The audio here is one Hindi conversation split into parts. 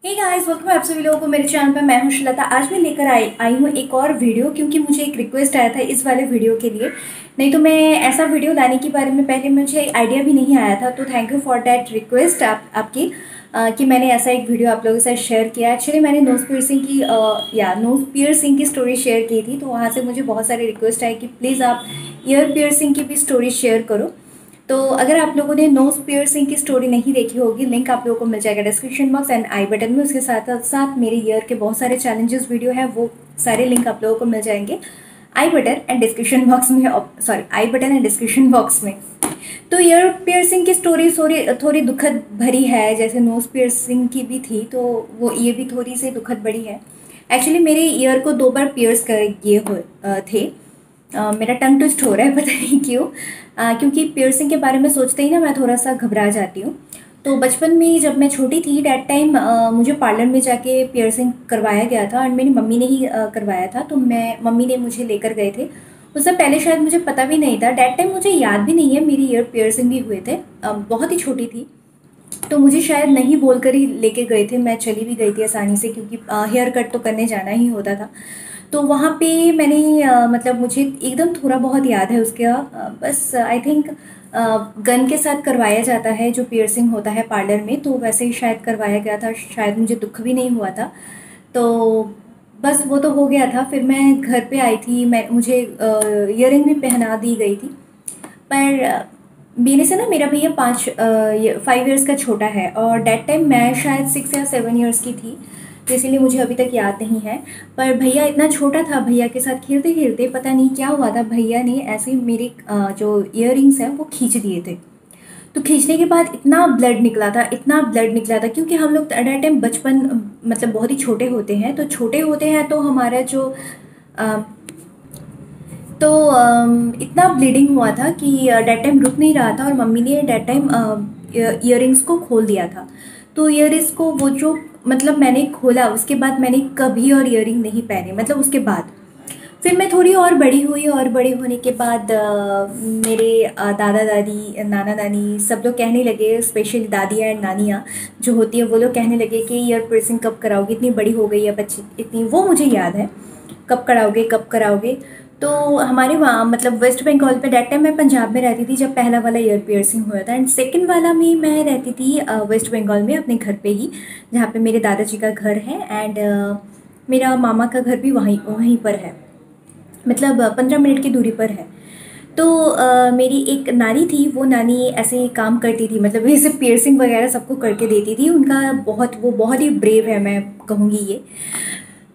हे गाइस, वेलकम आप सभी लोगों को मेरे चैनल पर। मैं हूं श्वेता। आज मैं लेकर आई हूं एक और वीडियो, क्योंकि मुझे एक रिक्वेस्ट आया था इस वाले वीडियो के लिए। नहीं तो मैं ऐसा वीडियो लाने के बारे में पहले मुझे आइडिया भी नहीं आया था। तो thank you for that request आपकी कि मैंने ऐसा एक वीडियो आप लोगों के साथ शेयर किया। एक्चुअली मैंने नोज पियर्सिंग की स्टोरी शेयर की थी, तो वहाँ से मुझे बहुत सारे रिक्वेस्ट आए कि प्लीज़ आप ईयर पियर्सिंग की भी स्टोरी शेयर करो। तो अगर आप लोगों ने नोज पियर्सिंग की स्टोरी नहीं देखी होगी, लिंक आप लोगों को मिल जाएगा description box and I button में। उसके साथ साथ मेरे ईयर के बहुत सारे चैलेंजेस वीडियो है, वो सारे लिंक आप लोगों को मिल जाएंगे आई बटन एंड डिस्क्रिप्शन बॉक्स में। Sorry, I button and description box में। तो ईयर पियर्सिंग की स्टोरी थोड़ी दुखद भरी है, जैसे नोज पियर्सिंग की भी थी, तो वो ये भी थोड़ी सी दुखद भरी है। एक्चुअली मेरे ईयर को 2 बार पियर्स कर थे। मेरा टंग ट्विस्ट हो रहा है, पता नहीं क्यों। क्योंकि पियर्सिंग के बारे में सोचते ही ना मैं थोड़ा सा घबरा जाती हूँ। तो बचपन में जब मैं छोटी थी, डैट टाइम मुझे पार्लर में जाके पियर्सिंग करवाया गया था, और मेरी मम्मी ने ही करवाया था। तो मम्मी ने मुझे लेकर गए थे। उससे पहले शायद मुझे पता भी नहीं था। डैट टाइम मुझे याद भी नहीं है मेरी ईयर पियर्सिंग भी हुए थे। बहुत ही छोटी थी, तो मुझे शायद नहीं बोलकर ही लेके गए थे। मैं चली भी गई थी आसानी से, क्योंकि हेयर कट तो करने जाना ही होता था। तो वहाँ पे मैंने मतलब मुझे एकदम थोड़ा बहुत याद है उसका। बस आई थिंक गन के साथ करवाया जाता है जो पियर्सिंग होता है पार्लर में, तो वैसे ही शायद करवाया गया था। शायद मुझे दुख भी नहीं हुआ था। तो बस वो तो हो गया था। फिर मैं घर पे आई थी, मुझे ईयरिंग भी पहना दी गई थी। पर मेरे से ना मेरा भैया 5 ईयर्स का छोटा है, और डेट टाइम मैं शायद 6 या 7 ईयर्स की थी, तो इसीलिए मुझे अभी तक याद नहीं है। पर भैया इतना छोटा था, भैया के साथ खेलते खेलते पता नहीं क्या हुआ था, भैया ने ऐसे मेरे जो ईयरिंग्स हैं वो खींच दिए थे। तो खींचने के बाद इतना ब्लड निकला था, इतना ब्लड निकला था, क्योंकि हम लोग एट दैट टाइम बचपन मतलब बहुत ही छोटे होते हैं। तो छोटे होते हैं तो हमारा जो अ, तो इतना ब्लीडिंग हुआ था कि डेट टाइम रुक नहीं रहा था, और मम्मी ने डेट टाइम ईयरिंग्स को खोल दिया था। तो ईयरिंग्स को वो जो मतलब मैंने खोला, उसके बाद मैंने कभी और ईयरिंग नहीं पहने, मतलब उसके बाद। फिर मैं थोड़ी और बड़ी हुई, और बड़ी होने के बाद मेरे दादा दादी नाना नानी सब लोग कहने लगे, स्पेशली दादियाँ एंड नानियाँ जो होती है, वो लोग कहने लगे कि ईयर पियर्सिंग कब कराओगी, इतनी बड़ी हो गई है बच्ची इतनी। वो मुझे याद है, कब कराओगे कब कराओगे। तो हमारे वहाँ मतलब वेस्ट बंगाल में, डेट टाइम मैं पंजाब में रहती थी जब पहला वाला ईयर पियर्सिंग हुआ था, एंड सेकंड वाला में मैं रहती थी वेस्ट बंगाल में अपने घर पे ही, जहाँ पे मेरे दादाजी का घर है। एंड मेरा मामा का घर भी वहीं वहीं पर है, मतलब 15 मिनट की दूरी पर है। तो मेरी एक नानी थी, वो नानी ऐसे काम करती थी, मतलब ऐसे पियर्सिंग वगैरह सबको करके देती थी। उनका वो बहुत ही ब्रेव है, मैं कहूँगी ये।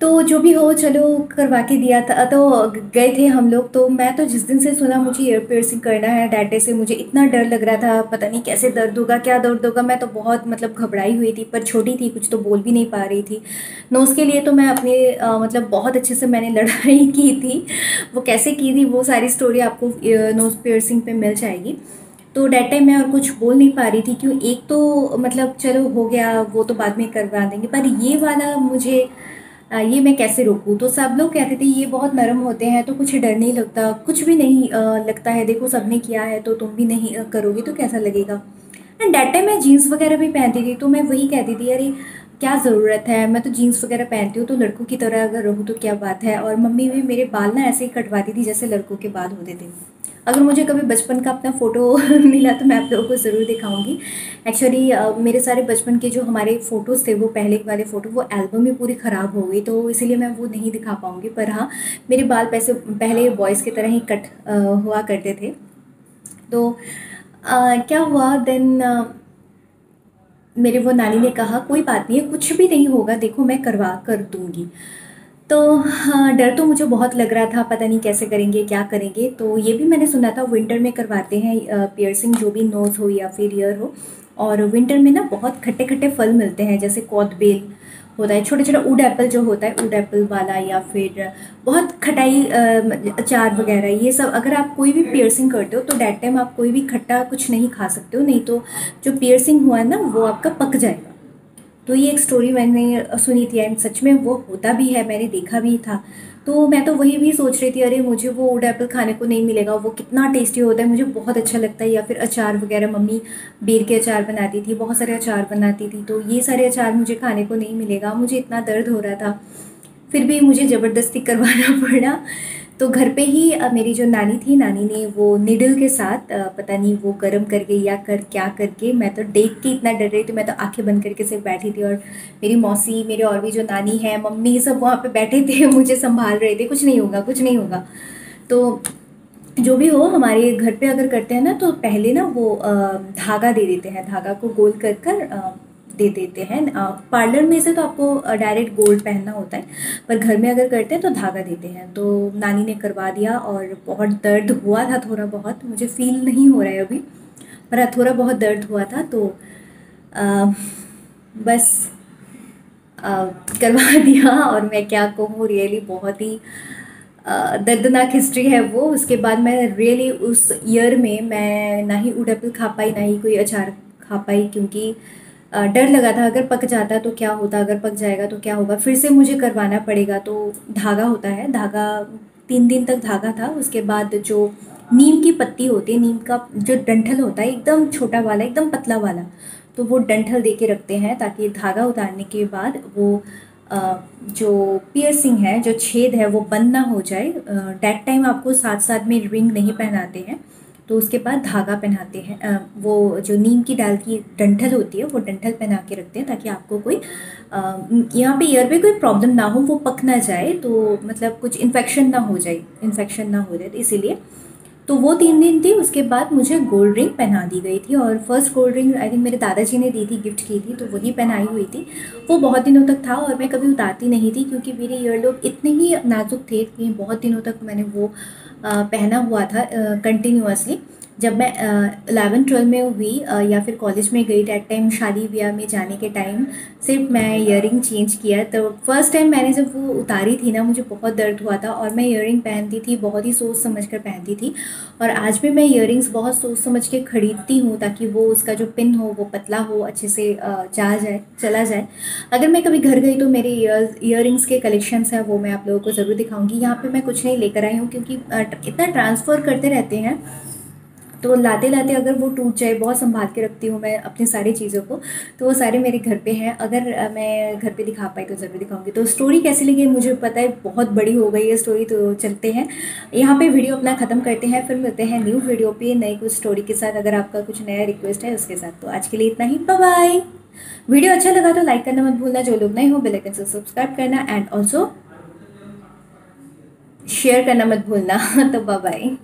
तो जो भी हो, चलो करवा के दिया था। तो गए थे हम लोग। तो मैं तो जिस दिन से सुना मुझे ईयर पियर्सिंग करना है, डैट डे से मुझे इतना डर लग रहा था, पता नहीं कैसे दर्द होगा, क्या दर्द होगा। मैं तो बहुत मतलब घबराई हुई थी, पर छोटी थी, कुछ तो बोल भी नहीं पा रही थी। नोज़ के लिए तो मैं अपने मतलब बहुत अच्छे से मैंने लड़ाई की थी। वो कैसे की थी वो सारी स्टोरी आपको नोज़ पियर्सिंग पे मिल जाएगी। तो डेट टाइम मैं और कुछ बोल नहीं पा रही थी, क्यों एक तो मतलब चलो हो गया, वो तो बाद में करवा देंगे, पर ये वाला मुझे ये मैं कैसे रोकूँ। तो सब लोग कहते थे ये बहुत नरम होते हैं, तो कुछ डर नहीं लगता, कुछ भी नहीं लगता है, देखो सबने किया है तो तुम भी नहीं करोगे तो कैसा लगेगा। एंड डेट टाइम मैं जीन्स वगैरह भी पहनती थी, तो मैं वही कहती थी अरे क्या ज़रूरत है, मैं तो जीन्स वगैरह पहनती हूँ, तो लड़कों की तरह अगर रहूँ तो क्या बात है। और मम्मी भी मेरे बाल ना ऐसे ही कटवाती थी जैसे लड़कों के बाल होते थे। अगर मुझे कभी बचपन का अपना फ़ोटो मिला तो मैं आप लोगों को ज़रूर दिखाऊंगी। एक्चुअली मेरे सारे बचपन के जो हमारे फ़ोटोज़ थे, वो पहले वाले फ़ोटो, वो एल्बम ही पूरी ख़राब हो गई, तो इसीलिए मैं वो नहीं दिखा पाऊँगी। पर हाँ, मेरे बाल पहले बॉयज़ की तरह ही कट हुआ करते थे। तो क्या हुआ देन, मेरे वो नानी ने कहा कोई बात नहीं है, कुछ भी नहीं होगा, देखो मैं करवा कर दूंगी। तो हाँ, डर तो मुझे बहुत लग रहा था, पता नहीं कैसे करेंगे क्या करेंगे। तो ये भी मैंने सुना था विंटर में करवाते हैं पियर्सिंग, जो भी नोज़ हो या फिर ईयर हो। और विंटर में ना बहुत खट्टे खट्टे फल मिलते हैं, जैसे कौतबेल होता है, छोटा छोटा ऊड एप्पल जो होता है, ऊड एप्पल वाला, या फिर बहुत खटाई अचार वगैरह। ये सब अगर आप कोई भी पियर्सिंग करते हो तो डेट टाइम आप कोई भी खट्टा कुछ नहीं खा सकते हो, नहीं तो जो पियर्सिंग हुआ है ना वो आपका पक जाएगा। तो ये एक स्टोरी मैंने सुनी थी एंड सच में वो होता भी है, मैंने देखा भी था। तो मैं तो वही भी सोच रही थी, अरे मुझे वो वुड एप्पल खाने को नहीं मिलेगा, वो कितना टेस्टी होता है, मुझे बहुत अच्छा लगता है। या फिर अचार वगैरह, मम्मी बेर के अचार बनाती थी, बहुत सारे अचार बनाती थी, तो ये सारे अचार मुझे खाने को नहीं मिलेगा, मुझे इतना दर्द हो रहा था। फिर भी मुझे ज़बरदस्ती करवाना पड़ा। तो घर पे ही मेरी जो नानी थी, नानी ने वो निडल के साथ पता नहीं वो गर्म कर गई या कर क्या करके, मैं तो देख के इतना डर रही थी, मैं तो आंखें बंद करके सिर्फ बैठी थी। और मेरी मौसी, मेरे और भी जो नानी है, मम्मी, सब वहाँ पे बैठे थे मुझे संभाल रहे थे, कुछ नहीं होगा, कुछ नहीं होगा। तो जो भी हो, हमारे घर पे अगर करते हैं ना तो पहले ना वो धागा दे देते हैं, धागा को गोल कर कर दे देते हैं। पार्लर में से तो आपको डायरेक्ट गोल्ड पहनना होता है, पर घर में अगर करते हैं तो धागा देते हैं। तो नानी ने करवा दिया और बहुत दर्द हुआ था, थोड़ा बहुत, मुझे फील नहीं हो रहा है अभी, पर हाँ, थोड़ा बहुत दर्द हुआ था। तो अ, बस करवा दिया। और मैं क्या कहूँ, रियली बहुत ही दर्दनाक हिस्ट्री है वो। उसके बाद मैं रियली उस ईयर में मैं ना ही वुड एप्पल खा पाई, ना ही कोई अचार खा पाई, क्योंकि डर लगा था अगर पक जाता तो क्या होता, अगर पक जाएगा तो क्या होगा, फिर से मुझे करवाना पड़ेगा। तो धागा होता है, धागा 3 दिन तक धागा था। उसके बाद जो नीम की पत्ती होती है, नीम का जो डंठल होता है, एकदम छोटा वाला, एकदम पतला वाला, तो वो डंठल दे के रखते हैं ताकि धागा उतारने के बाद वो जो पियर्सिंग है, जो छेद है, वो बंद ना हो जाए। डेट टाइम आपको साथ साथ में रिंग नहीं पहनाते हैं, तो उसके बाद धागा पहनाते हैं। वो जो नीम की डाल की डंठल होती है, वो डंठल पहना के रखते हैं ताकि आपको कोई यहाँ पे ईयर पे कोई प्रॉब्लम ना हो, वो पक ना जाए, तो मतलब कुछ इन्फेक्शन ना हो जाए, इन्फेक्शन ना हो जाए, तो इसीलिए। तो वो 3 दिन थी। उसके बाद मुझे गोल्ड रिंग पहना दी गई थी, और first gold ring I think मेरे दादाजी ने दी थी, गिफ्ट की थी, तो वही पहनाई हुई थी। वो बहुत दिनों तक था और मैं कभी उतारती नहीं थी, क्योंकि मेरे ईयरलोब इतने ही नाजुक थे कि बहुत दिनों तक मैंने वो पहना हुआ था कंटिन्यूअसली। जब मैं 11-12 में हुई या फिर कॉलेज में गई, डेट टाइम शादी ब्याह में जाने के टाइम सिर्फ मैं ईयरिंग चेंज किया। तो फर्स्ट टाइम मैंने जब वो उतारी थी ना, मुझे बहुत दर्द हुआ था, और मैं ईयरिंग पहनती थी, बहुत ही सोच समझ कर पहनती थी। और आज भी मैं ईयरिंग्स बहुत सोच समझ के खरीदती हूँ, ताकि वो उसका जो पिन हो वो पतला हो, अच्छे से जा जाए, चला जाए। अगर मैं कभी घर गई तो मेरे ईयरिंग्स के कलेक्शंस हैं, वो मैं आप लोगों को ज़रूर दिखाऊंगी। यहाँ पे मैं कुछ नहीं लेकर आई हूँ, क्योंकि इतना ट्रांसफ़र करते रहते हैं, तो लाते लाते अगर वो टूट जाए, बहुत संभाल के रखती हूँ मैं अपनी सारी चीज़ों को, तो वो सारे मेरे घर पे हैं। अगर मैं घर पे दिखा पाई तो ज़रूर दिखाऊंगी। तो स्टोरी कैसी लगी मुझे पता है, बहुत बड़ी हो गई है स्टोरी, तो चलते हैं यहाँ पे वीडियो अपना ख़त्म करते हैं, फिर मिलते हैं न्यू वीडियो पे नई कुछ स्टोरी के साथ, अगर आपका कुछ नया रिक्वेस्ट है उसके साथ। तो आज के लिए इतना ही, बाय बाय। वीडियो अच्छा लगा तो लाइक करना मत भूलना, जो लोग नए हो बेल आइकन से सब्सक्राइब करना, एंड ऑल्सो शेयर करना मत भूलना। तो बाय बाय।